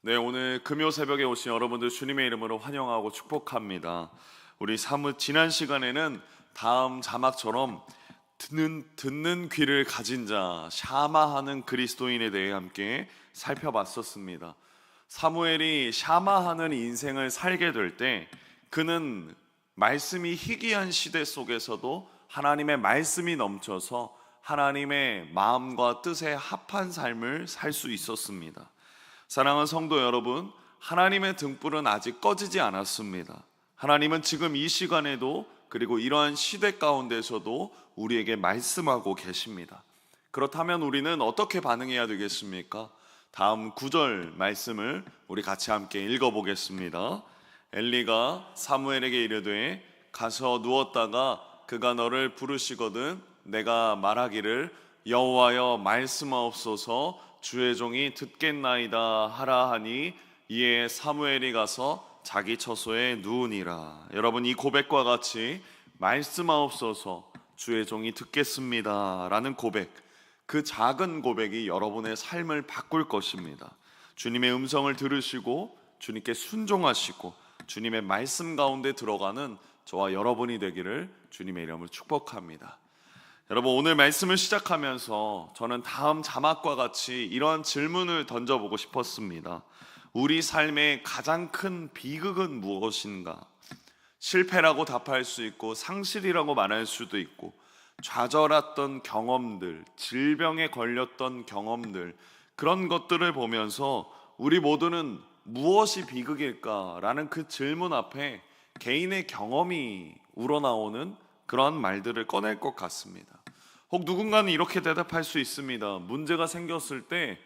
네, 오늘 금요 새벽에 오신 여러분들 주님의 이름으로 환영하고 축복합니다. 우리 지난 시간에는 다음 자막처럼 듣는 귀를 가진 자, 샤마하는 그리스도인에 대해 함께 살펴봤었습니다. 사무엘이 샤마하는 인생을 살게 될 때 그는 말씀이 희귀한 시대 속에서도 하나님의 말씀이 넘쳐서 하나님의 마음과 뜻에 합한 삶을 살 수 있었습니다. 사랑하는 성도 여러분, 하나님의 등불은 아직 꺼지지 않았습니다. 하나님은 지금 이 시간에도 그리고 이러한 시대 가운데서도 우리에게 말씀하고 계십니다. 그렇다면 우리는 어떻게 반응해야 되겠습니까? 다음 9절 말씀을 우리 같이 함께 읽어보겠습니다. 엘리가 사무엘에게 이르되 가서 누웠다가 그가 너를 부르시거든 내가 말하기를 여호와여 말씀하옵소서 주의 종이 듣겠나이다 하라 하니 이에 사무엘이 가서 자기 처소에 누우니라. 여러분, 이 고백과 같이 말씀하옵소서 주의 종이 듣겠습니다 라는 고백, 그 작은 고백이 여러분의 삶을 바꿀 것입니다. 주님의 음성을 들으시고 주님께 순종하시고 주님의 말씀 가운데 들어가는 저와 여러분이 되기를 주님의 이름으로 축복합니다. 여러분, 오늘 말씀을 시작하면서 저는 다음 자막과 같이 이러한 질문을 던져보고 싶었습니다. 우리 삶의 가장 큰 비극은 무엇인가? 실패라고 답할 수 있고 상실이라고 말할 수도 있고 좌절했던 경험들, 질병에 걸렸던 경험들, 그런 것들을 보면서 우리 모두는 무엇이 비극일까라는 그 질문 앞에 개인의 경험이 우러나오는 그런 말들을 꺼낼 것 같습니다. 혹 누군가는 이렇게 대답할 수 있습니다. 문제가 생겼을 때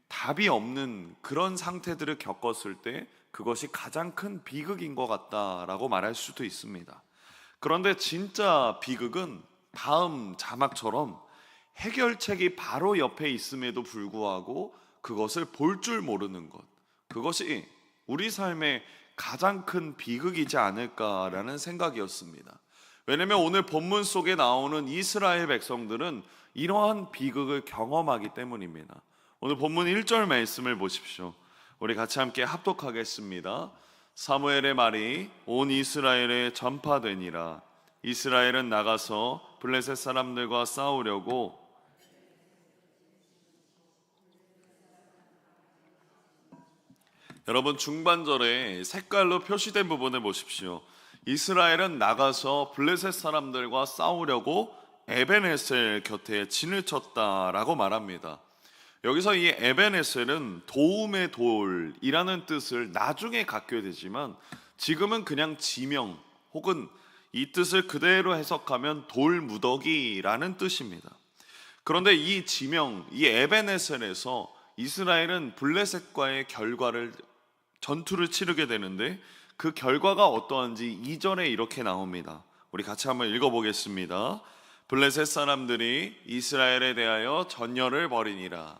답이 없는 그런 상태들을 겪었을 때 그것이 가장 큰 비극인 것 같다라고 말할 수도 있습니다. 그런데 진짜 비극은 다음 자막처럼 해결책이 바로 옆에 있음에도 불구하고 그것을 볼 줄 모르는 것, 그것이 우리 삶의 가장 큰 비극이지 않을까라는 생각이었습니다. 왜냐하면 오늘 본문 속에 나오는 이스라엘 백성들은 이러한 비극을 경험하기 때문입니다. 오늘 본문 1절 말씀을 보십시오. 우리 같이 함께 합독하겠습니다. 사무엘의 말이 온 이스라엘에 전파되니라. 이스라엘은 나가서 블레셋 사람들과 싸우려고 여러분, 중반절에 색깔로 표시된 부분을 보십시오. 이스라엘은 나가서 블레셋 사람들과 싸우려고 에벤에셀 곁에 진을 쳤다라고 말합니다. 여기서 이 에벤에셀은 도움의 돌이라는 뜻을 나중에 갖게 되지만 지금은 그냥 지명 혹은 이 뜻을 그대로 해석하면 돌무더기라는 뜻입니다. 그런데 이 지명, 이 에벤에셀에서 이스라엘은 블레셋과의 전투를 치르게 되는데 그 결과가 어떠한지 2절에 이렇게 나옵니다. 우리 같이 한번 읽어보겠습니다. 블레셋 사람들이 이스라엘에 대하여 전열을 벌이니라.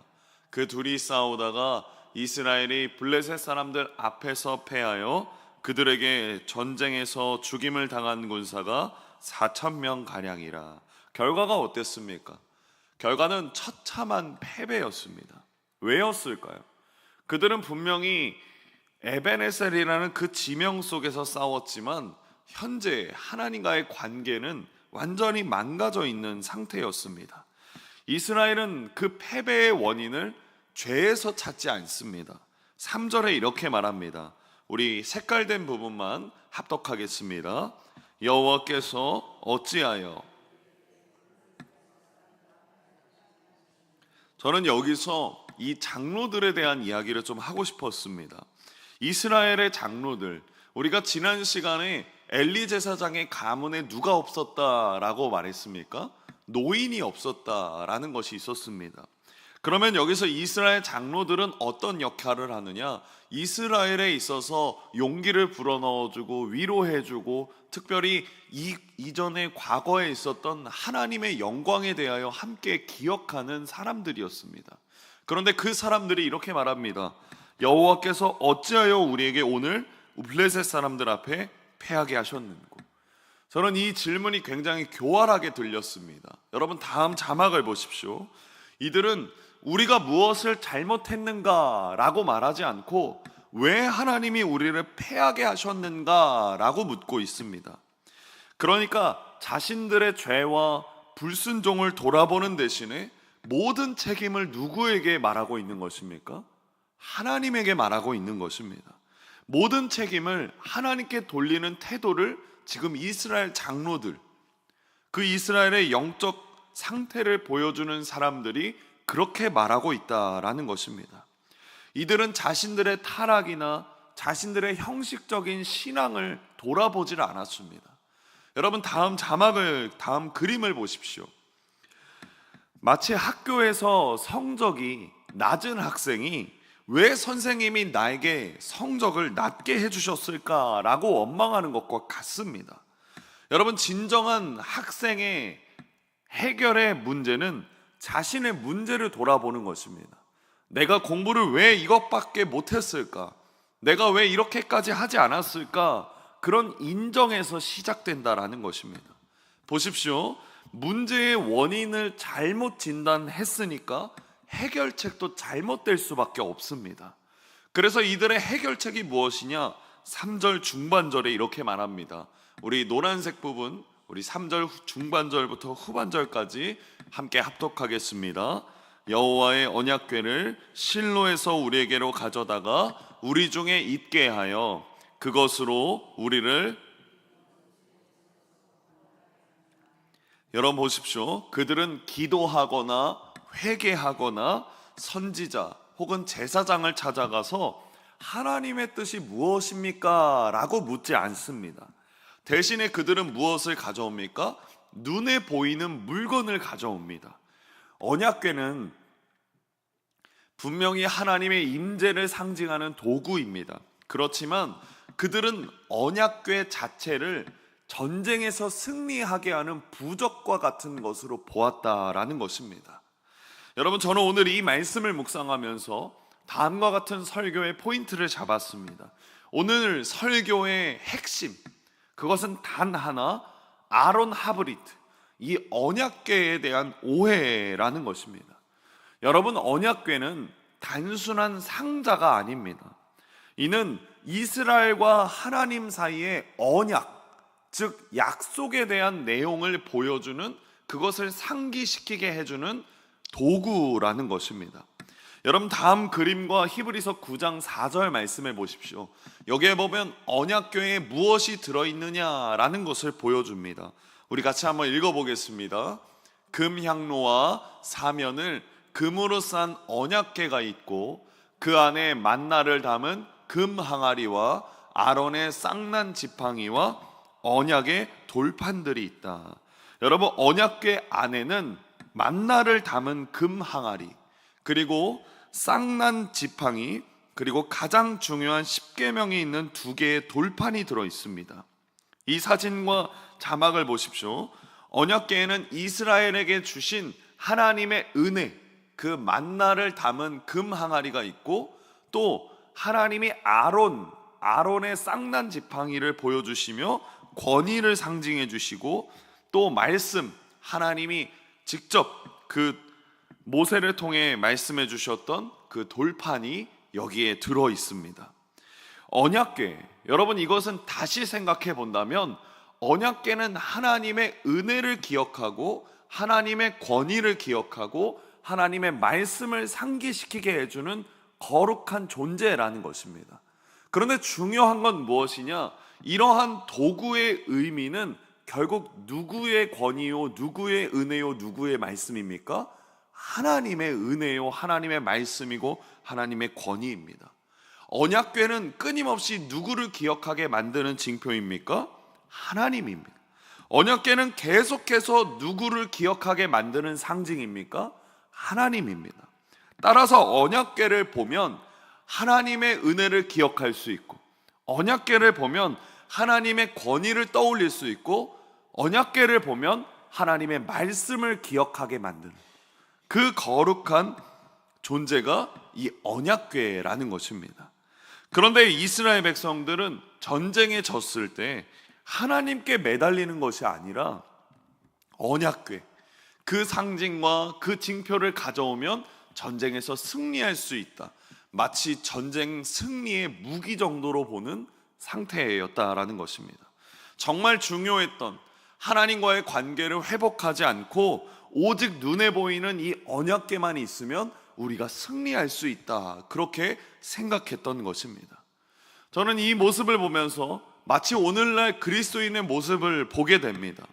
그 둘이 싸우다가 이스라엘이 블레셋 사람들 앞에서 패하여 그들에게 전쟁에서 죽임을 당한 군사가 4,000명 가량이라. 결과가 어땠습니까? 결과는 처참한 패배였습니다. 왜였을까요? 그들은 분명히 에벤에셀이라는 그 지명 속에서 싸웠지만 현재 하나님과의 관계는 완전히 망가져 있는 상태였습니다. 이스라엘은 그 패배의 원인을 죄에서 찾지 않습니다. 3절에 이렇게 말합니다. 우리 색깔된 부분만 합독하겠습니다. 여호와께서 어찌하여, 저는 여기서 이 장로들에 대한 이야기를 좀 하고 싶었습니다. 이스라엘의 장로들, 우리가 지난 시간에 엘리 제사장의 가문에 누가 없었다라고 말했습니까? 노인이 없었다라는 것이 있었습니다. 그러면 여기서 이스라엘 장로들은 어떤 역할을 하느냐? 이스라엘에 있어서 용기를 불어넣어주고 위로해주고 특별히 이전에 과거에 있었던 하나님의 영광에 대하여 함께 기억하는 사람들이었습니다. 그런데 그 사람들이 이렇게 말합니다. 여호와께서 어찌하여 우리에게 오늘 블레셋 사람들 앞에 패하게 하셨는고? 저는 이 질문이 굉장히 교활하게 들렸습니다. 여러분, 다음 자막을 보십시오. 이들은 우리가 무엇을 잘못했는가라고 말하지 않고 왜 하나님이 우리를 패하게 하셨는가라고 묻고 있습니다. 그러니까 자신들의 죄와 불순종을 돌아보는 대신에 모든 책임을 누구에게 말하고 있는 것입니까? 하나님에게 말하고 있는 것입니다. 모든 책임을 하나님께 돌리는 태도를 지금 이스라엘 장로들, 그 이스라엘의 영적 상태를 보여주는 사람들이 그렇게 말하고 있다라는 것입니다. 이들은 자신들의 타락이나 자신들의 형식적인 신앙을 돌아보질 않았습니다. 여러분, 다음 그림을 보십시오. 마치 학교에서 성적이 낮은 학생이 왜 선생님이 나에게 성적을 낮게 해주셨을까라고 원망하는 것과 같습니다. 여러분, 진정한 학생의 해결의 문제는 자신의 문제를 돌아보는 것입니다. 내가 공부를 왜 이것밖에 못했을까? 내가 왜 이렇게까지 하지 않았을까? 그런 인정에서 시작된다라는 것입니다. 보십시오. 문제의 원인을 잘못 진단했으니까 해결책도 잘못될 수밖에 없습니다. 그래서 이들의 해결책이 무엇이냐? 3절 중반절에 이렇게 말합니다. 우리 노란색 부분, 우리 3절 중반절부터 후반절까지 함께 합독하겠습니다. 여호와의 언약궤를 실로에서 우리에게로 가져다가 우리 중에 있게 하여 그것으로 우리를, 여러분 보십시오. 그들은 기도하거나 회개하거나 선지자 혹은 제사장을 찾아가서 하나님의 뜻이 무엇입니까? 라고 묻지 않습니다. 대신에 그들은 무엇을 가져옵니까? 눈에 보이는 물건을 가져옵니다. 언약궤는 분명히 하나님의 임재를 상징하는 도구입니다. 그렇지만 그들은 언약궤 자체를 전쟁에서 승리하게 하는 부적과 같은 것으로 보았다라는 것입니다. 여러분, 저는 오늘 이 말씀을 묵상하면서 다음과 같은 설교의 포인트를 잡았습니다. 오늘 설교의 핵심, 그것은 단 하나, 아론 하브리트, 이 언약궤에 대한 오해라는 것입니다. 여러분, 언약궤는 단순한 상자가 아닙니다. 이는 이스라엘과 하나님 사이의 언약, 즉 약속에 대한 내용을 보여주는, 그것을 상기시키게 해주는 도구라는 것입니다. 여러분, 다음 그림과 히브리서 9장 4절 말씀해 보십시오. 여기에 보면 언약궤에 무엇이 들어있느냐라는 것을 보여줍니다. 우리 같이 한번 읽어보겠습니다. 금향로와 사면을 금으로 싼 언약궤가 있고 그 안에 만나를 담은 금 항아리와 아론의 쌍난 지팡이와 언약의 돌판들이 있다. 여러분, 언약궤 안에는 만나를 담은 금 항아리, 그리고 쌍난 지팡이, 그리고 가장 중요한 십계명이 있는 2개의 돌판이 들어 있습니다. 이 사진과 자막을 보십시오. 언약궤에는 이스라엘에게 주신 하나님의 은혜, 그 만나를 담은 금 항아리가 있고, 또 하나님이 아론의 쌍난 지팡이를 보여주시며 권위를 상징해 주시고, 또 말씀, 하나님이 직접 그 모세를 통해 말씀해 주셨던 그 돌판이 여기에 들어 있습니다. 언약궤, 여러분, 이것은 다시 생각해 본다면 언약궤는 하나님의 은혜를 기억하고 하나님의 권위를 기억하고 하나님의 말씀을 상기시키게 해주는 거룩한 존재라는 것입니다. 그런데 중요한 건 무엇이냐? 이러한 도구의 의미는 결국 누구의 권위요, 누구의 은혜요, 누구의 말씀입니까? 하나님의 은혜요, 하나님의 말씀이고 하나님의 권위입니다. 언약궤는 끊임없이 누구를 기억하게 만드는 징표입니까? 하나님입니다. 언약궤는 계속해서 누구를 기억하게 만드는 상징입니까? 하나님입니다. 따라서 언약궤를 보면 하나님의 은혜를 기억할 수 있고, 언약궤를 보면 하나님의 권위를 떠올릴 수 있고, 언약궤를 보면 하나님의 말씀을 기억하게 만드는 그 거룩한 존재가 이 언약궤라는 것입니다. 그런데 이스라엘 백성들은 전쟁에 졌을 때 하나님께 매달리는 것이 아니라 언약궤, 그 상징과 그 징표를 가져오면 전쟁에서 승리할 수 있다. 마치 전쟁 승리의 무기 정도로 보는 상태였다라는 것입니다. 정말 중요했던 하나님과의 관계를 회복하지 않고 오직 눈에 보이는 이 언약궤만 있으면 우리가 승리할 수 있다, 그렇게 생각했던 것입니다. 저는 이 모습을 보면서 마치 오늘날 그리스도인의 모습을 보게 됩니다.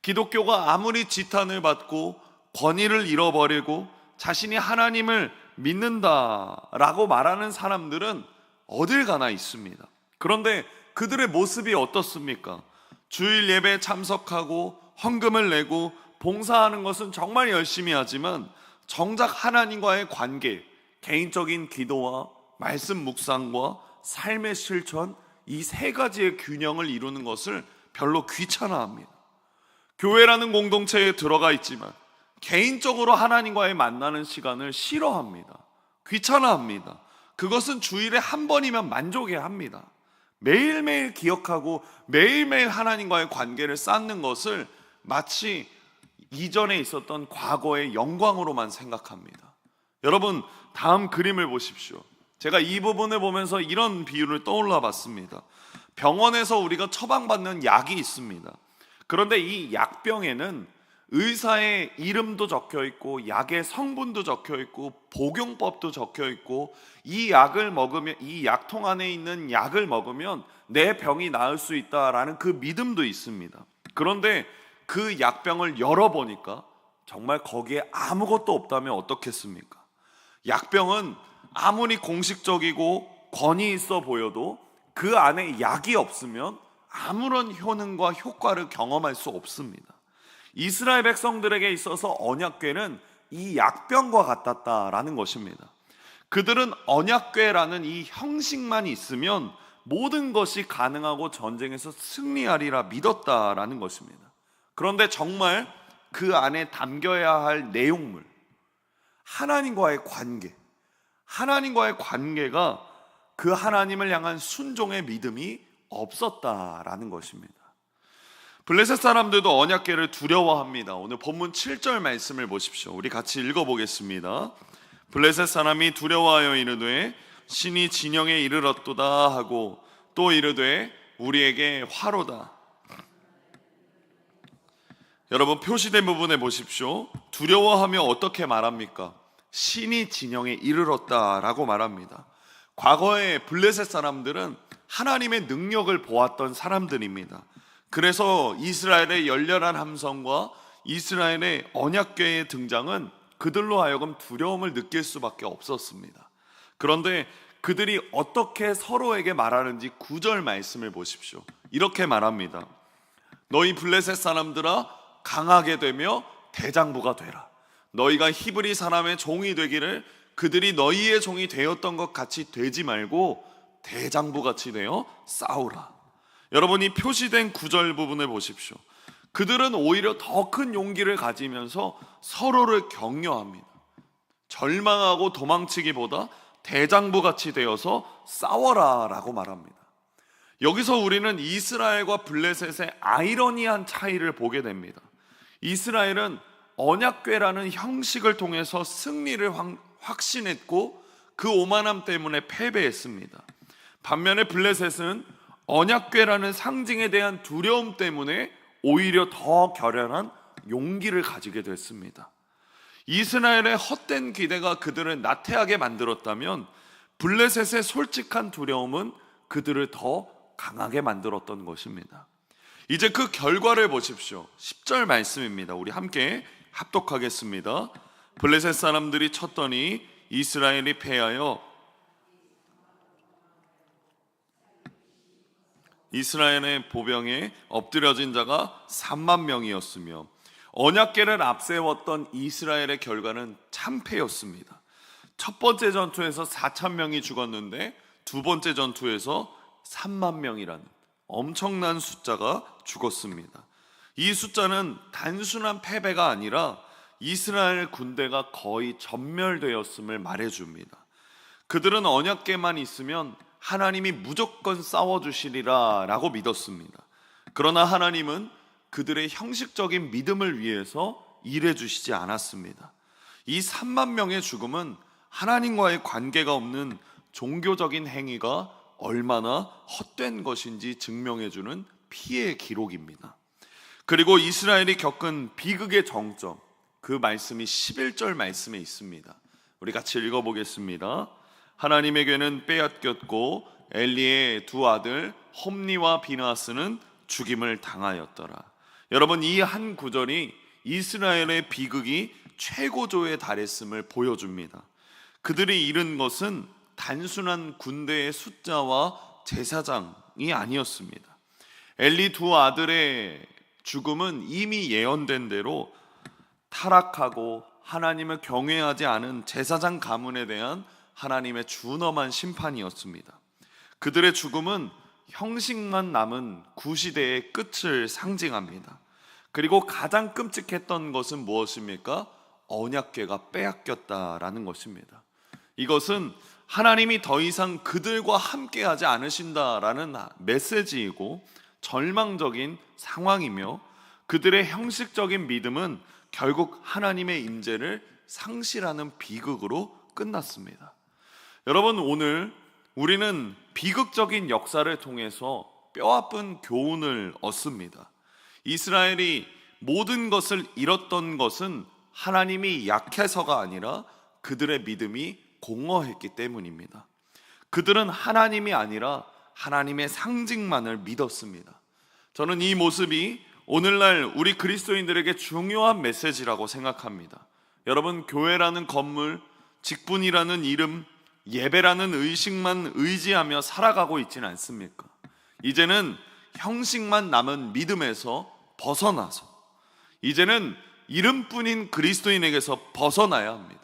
기독교가 아무리 지탄을 받고 권위를 잃어버리고 자신이 하나님을 믿는다라고 말하는 사람들은 어딜 가나 있습니다. 그런데 그들의 모습이 어떻습니까? 주일 예배에 참석하고 헌금을 내고 봉사하는 것은 정말 열심히 하지만 정작 하나님과의 관계, 개인적인 기도와 말씀 묵상과 삶의 실천, 이 세 가지의 균형을 이루는 것을 별로 귀찮아합니다. 교회라는 공동체에 들어가 있지만 개인적으로 하나님과의 만나는 시간을 싫어합니다. 귀찮아합니다. 그것은 주일에 한 번이면 만족해야 합니다. 매일매일 기억하고 매일매일 하나님과의 관계를 쌓는 것을 마치 이전에 있었던 과거의 영광으로만 생각합니다. 여러분, 다음 그림을 보십시오. 제가 이 부분을 보면서 이런 비유를 떠올라 봤습니다. 병원에서 우리가 처방받는 약이 있습니다. 그런데 이 약병에는 의사의 이름도 적혀 있고 약의 성분도 적혀 있고 복용법도 적혀 있고 이 약을 먹으면, 이 약통 안에 있는 약을 먹으면 내 병이 나을 수 있다라는 그 믿음도 있습니다. 그런데 그 약병을 열어보니까 정말 거기에 아무것도 없다면 어떻겠습니까? 약병은 아무리 공식적이고 권위 있어 보여도 그 안에 약이 없으면 아무런 효능과 효과를 경험할 수 없습니다. 이스라엘 백성들에게 있어서 언약궤는 이 약병과 같았다라는 것입니다. 그들은 언약궤라는 이 형식만 있으면 모든 것이 가능하고 전쟁에서 승리하리라 믿었다라는 것입니다. 그런데 정말 그 안에 담겨야 할 내용물, 하나님과의 관계, 하나님과의 관계가 그 하나님을 향한 순종의 믿음이 없었다라는 것입니다. 블레셋 사람들도 언약궤를 두려워합니다. 오늘 본문 7절 말씀을 보십시오. 우리 같이 읽어보겠습니다. 블레셋 사람이 두려워하여 이르되 신이 진영에 이르렀도다 하고 또 이르되 우리에게 화로다. 여러분, 표시된 부분에 보십시오. 두려워하며 어떻게 말합니까? 신이 진영에 이르렀다라고 말합니다. 과거에 블레셋 사람들은 하나님의 능력을 보았던 사람들입니다. 그래서 이스라엘의 열렬한 함성과 이스라엘의 언약궤의 등장은 그들로 하여금 두려움을 느낄 수밖에 없었습니다. 그런데 그들이 어떻게 서로에게 말하는지 9절 말씀을 보십시오. 이렇게 말합니다. 너희 블레셋 사람들아, 강하게 되며 대장부가 되라. 너희가 히브리 사람의 종이 되기를 그들이 너희의 종이 되었던 것 같이 되지 말고 대장부같이 되어 싸우라. 여러분이 표시된 9절 부분을 보십시오. 그들은 오히려 더 큰 용기를 가지면서 서로를 격려합니다. 절망하고 도망치기보다 대장부같이 되어서 싸워라 라고 말합니다. 여기서 우리는 이스라엘과 블레셋의 아이러니한 차이를 보게 됩니다. 이스라엘은 언약궤라는 형식을 통해서 승리를 확신했고 그 오만함 때문에 패배했습니다. 반면에 블레셋은 언약궤라는 상징에 대한 두려움 때문에 오히려 더 결연한 용기를 가지게 됐습니다. 이스라엘의 헛된 기대가 그들을 나태하게 만들었다면 블레셋의 솔직한 두려움은 그들을 더 강하게 만들었던 것입니다. 이제 그 결과를 보십시오. 10절 말씀입니다. 우리 함께 합독하겠습니다. 블레셋 사람들이 쳤더니 이스라엘이 패하여 이스라엘의 보병에 엎드려진 자가 3만 명이었으며 언약궤를 앞세웠던 이스라엘의 결과는 참패였습니다. 첫 번째 전투에서 4천 명이 죽었는데 두 번째 전투에서 3만 명이라는 엄청난 숫자가 죽었습니다. 이 숫자는 단순한 패배가 아니라 이스라엘 군대가 거의 전멸되었음을 말해줍니다. 그들은 언약궤만 있으면 하나님이 무조건 싸워주시리라 라고 믿었습니다. 그러나 하나님은 그들의 형식적인 믿음을 위해서 일해주시지 않았습니다. 이 3만 명의 죽음은 하나님과의 관계가 없는 종교적인 행위가 얼마나 헛된 것인지 증명해주는 피해의 기록입니다. 그리고 이스라엘이 겪은 비극의 정점, 그 말씀이 11절 말씀에 있습니다. 우리 같이 읽어보겠습니다. 하나님에게는 빼앗겼고 엘리의 두 아들 홈니와 비나스는 죽임을 당하였더라. 여러분, 이 한 구절이 이스라엘의 비극이 최고조에 달했음을 보여줍니다. 그들이 잃은 것은 단순한 군대의 숫자와 제사장이 아니었습니다. 엘리 두 아들의 죽음은 이미 예언된 대로 타락하고 하나님을 경외하지 않은 제사장 가문에 대한 하나님의 준엄한 심판이었습니다. 그들의 죽음은 형식만 남은 구시대의 끝을 상징합니다. 그리고 가장 끔찍했던 것은 무엇입니까? 언약궤가 빼앗겼다라는 것입니다. 이것은 하나님이 더 이상 그들과 함께하지 않으신다라는 메시지이고 절망적인 상황이며, 그들의 형식적인 믿음은 결국 하나님의 임재를 상실하는 비극으로 끝났습니다. 여러분, 오늘 우리는 비극적인 역사를 통해서 뼈아픈 교훈을 얻습니다. 이스라엘이 모든 것을 잃었던 것은 하나님이 약해서가 아니라 그들의 믿음이 공허했기 때문입니다. 그들은 하나님이 아니라 하나님의 상징만을 믿었습니다. 저는 이 모습이 오늘날 우리 그리스도인들에게 중요한 메시지라고 생각합니다. 여러분, 교회라는 건물, 직분이라는 이름, 예배라는 의식만 의지하며 살아가고 있지는 않습니까? 이제는 형식만 남은 믿음에서 벗어나서 이제는 이름뿐인 그리스도인에게서 벗어나야 합니다.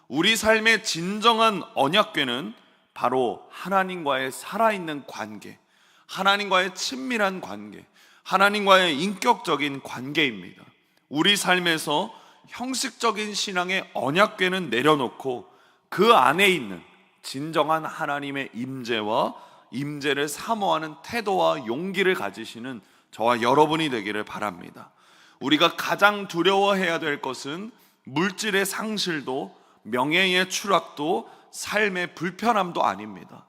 우리 삶의 진정한 언약궤는 바로 하나님과의 살아있는 관계, 하나님과의 친밀한 관계, 하나님과의 인격적인 관계입니다. 우리 삶에서 형식적인 신앙의 언약궤는 내려놓고 그 안에 있는 진정한 하나님의 임재와 임재를 사모하는 태도와 용기를 가지시는 저와 여러분이 되기를 바랍니다. 우리가 가장 두려워해야 될 것은 물질의 상실도 명예의 추락도 삶의 불편함도 아닙니다.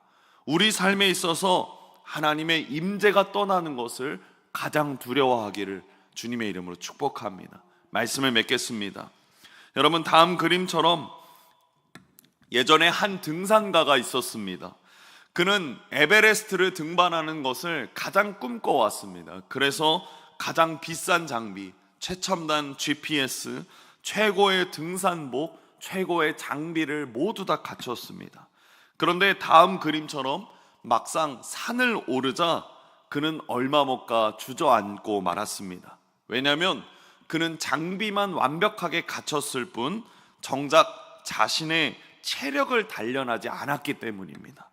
우리 삶에 있어서 하나님의 임재가 떠나는 것을 가장 두려워하기를 주님의 이름으로 축복합니다. 말씀을 맺겠습니다. 여러분, 다음 그림처럼 예전에 한 등산가가 있었습니다. 그는 에베레스트를 등반하는 것을 가장 꿈꿔왔습니다. 그래서 가장 비싼 장비, 최첨단 GPS, 최고의 등산복, 최고의 장비를 모두 다 갖췄습니다. 그런데 다음 그림처럼 막상 산을 오르자 그는 얼마 못 가 주저앉고 말았습니다. 왜냐하면 그는 장비만 완벽하게 갖췄을 뿐 정작 자신의 체력을 단련하지 않았기 때문입니다.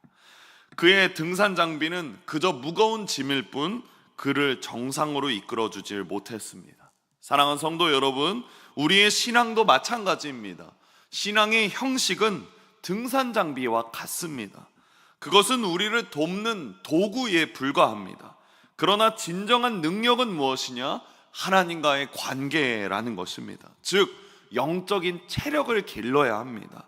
그의 등산 장비는 그저 무거운 짐일 뿐 그를 정상으로 이끌어주지 못했습니다. 사랑하는 성도 여러분, 우리의 신앙도 마찬가지입니다. 신앙의 형식은 등산 장비와 같습니다. 그것은 우리를 돕는 도구에 불과합니다. 그러나 진정한 능력은 무엇이냐? 하나님과의 관계라는 것입니다. 즉, 영적인 체력을 길러야 합니다.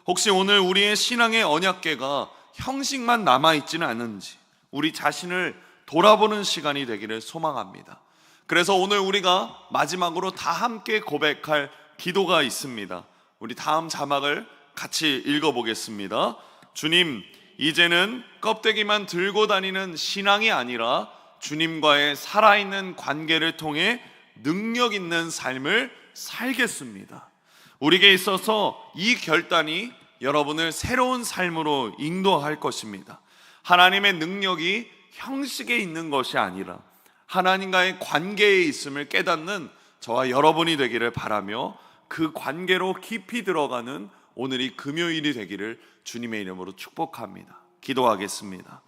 혹시 오늘 우리의 신앙의 언약궤가 형식만 남아있지는 않은지 우리 자신을 돌아보는 시간이 되기를 소망합니다. 그래서 오늘 우리가 마지막으로 다 함께 고백할 기도가 있습니다. 우리 다음 자막을 같이 읽어보겠습니다. 주님, 이제는 껍데기만 들고 다니는 신앙이 아니라 주님과의 살아있는 관계를 통해 능력 있는 삶을 살겠습니다. 우리에게 있어서 이 결단이 여러분을 새로운 삶으로 인도할 것입니다. 하나님의 능력이 형식에 있는 것이 아니라 하나님과의 관계에 있음을 깨닫는 저와 여러분이 되기를 바라며, 그 관계로 깊이 들어가는 오늘이 금요일이 되기를 주님의 이름으로 축복합니다. 기도하겠습니다.